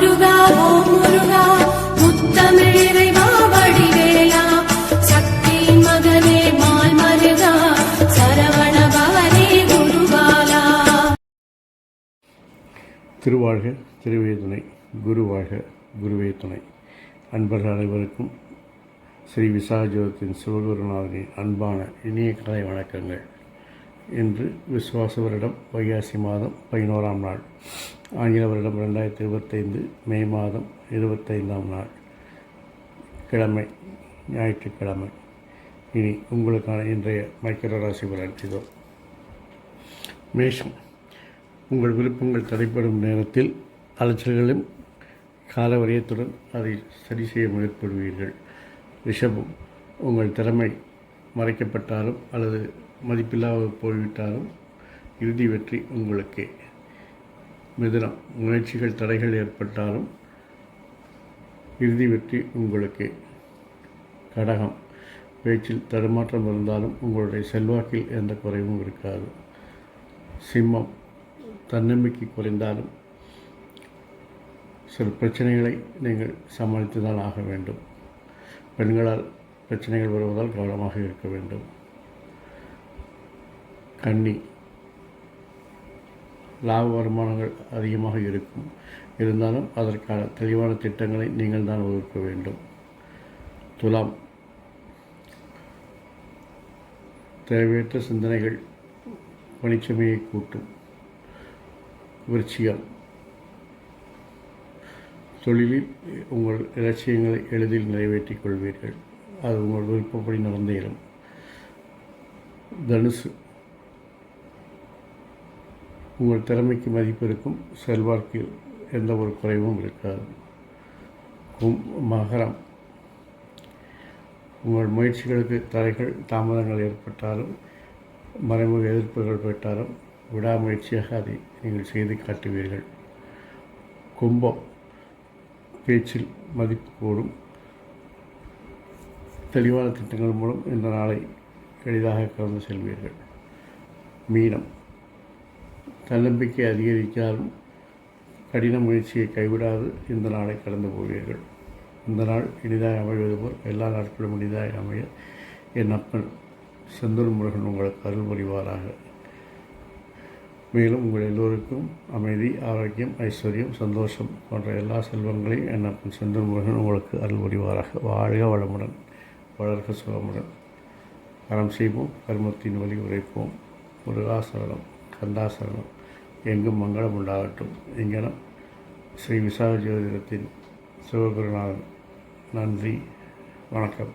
முருகா ஓம் முருகா முத்தமிழிறைவா வடிவேலா சக்தி மகனே மால் மருகா சரவண பவனே குருபாலா. திருவாழ்க திருவே துணை, குருவாழ்க குருவே துணை. அன்பர்கள் அனைவருக்கும் ஸ்ரீ விசாஜோதத்தின் சிவகுருநாதனின் அன்பான இனிய கலை வணக்கங்கள். இன்று விசுவாச வருடம் வைகாசி மாதம் 11ஆம் நாள், ஆங்கில வருடம் 2025 மே மாதம் 25ஆம் நாள், கிழமை, ஞாயிற்றுக்கிழமை. இனி உங்களுக்கான இன்றைய மைக்கர ராசி பலன் இதோ. மேஷம், உங்கள் விருப்பங்கள் தடைப்படும் நேரத்தில் அலைச்சல்களும் காலவரையத்துடன் அதை சரி செய்ய முயற்படுவீர்கள். ரிஷபம், உங்கள் திறமை மறைக்கப்பட்டாலும் அல்லது மதிப்பில்லாத போய்விட்டாலும் இறுதி வெற்றி உங்களுக்கே. மிதுனம், முயற்சிகள் தடைகள் ஏற்பட்டாலும் இறுதி வெற்றி உங்களுக்கே. கடகம், பேச்சில் தடுமாற்றம் இருந்தாலும் உங்களுடைய செல்வாக்கில் எந்த குறைவும் இருக்காது. சிம்மம், தன்னம்பிக்கை குறைந்தாலும் சில பிரச்சனைகளை நீங்கள் சமாளித்து தான் ஆக வேண்டும். பெண்களால் பிரச்சனைகள் வருவதால் கவனமாக இருக்க வேண்டும். கன்னி, லாப வருமானங்கள் அதிகமாக இருக்கும், இருந்தாலும் அதற்கான தெளிவான திட்டங்களை நீங்கள் தான் வகுக்க வேண்டும். துலாம், தேவையற்ற சிந்தனைகள் பணிச்சுமையை கூட்டும். விருச்சிகம், தொழிலில் உங்கள் இலட்சியங்களை எளிதில் நிறைவேற்றிக் கொள்வீர்கள். அது உங்கள் விருப்பப்படி நடந்தேறும். தனுசு, உங்கள் திறமைக்கு மதிப்பு இருக்கும், செல்வாக்கில் எந்த ஒரு குறைவும் இருக்காது. மகரம், உங்கள் முயற்சிகளுக்கு தடைகள் தாமதங்கள் ஏற்பட்டாலும் மறைமுக எதிர்ப்புகள் பெற்றாலும் விடாமுயற்சியாக அதை நீங்கள் செய்து காட்டுவீர்கள். கும்பம், பேச்சில் மதிப்பு கூடும், தெளிவான திட்டங்கள் மூலம் இந்த நாளை எளிதாக கடந்து செல்வீர்கள். மீனம், தன்னம்பிக்கை அதிகரித்தாலும் கடின முயற்சியை கைவிடாது இந்த நாளை கடந்து போவீர்கள். இந்த நாள் இனிதாக அமைவது போல் எல்லா நாட்களும் இனிதாக அமைய என் அப்பன் செந்தூர் முருகன் உங்களுக்கு அருள் புரிவாராக. மேலும் உங்கள் எல்லோருக்கும் அமைதி, ஆரோக்கியம், ஐஸ்வர்யம், சந்தோஷம் போன்ற எல்லா செல்வங்களையும் என் அப்பன் செந்தூர் முருகன் உங்களுக்கு அருள் புரிவாராக. வாழ்க வளமுடன், வளர்க சுகமுடன். கரம் செய்வோம், கர்மத்தின் வழி உரைப்போம். முருகாசரணம், கந்தாசரணம், எங்கும் மங்களம் உண்டாகட்டும். இங்கனம் ஸ்ரீ விசாக ஜோதிடத்தின் சிவகுருநாதன். நன்றி, வணக்கம்.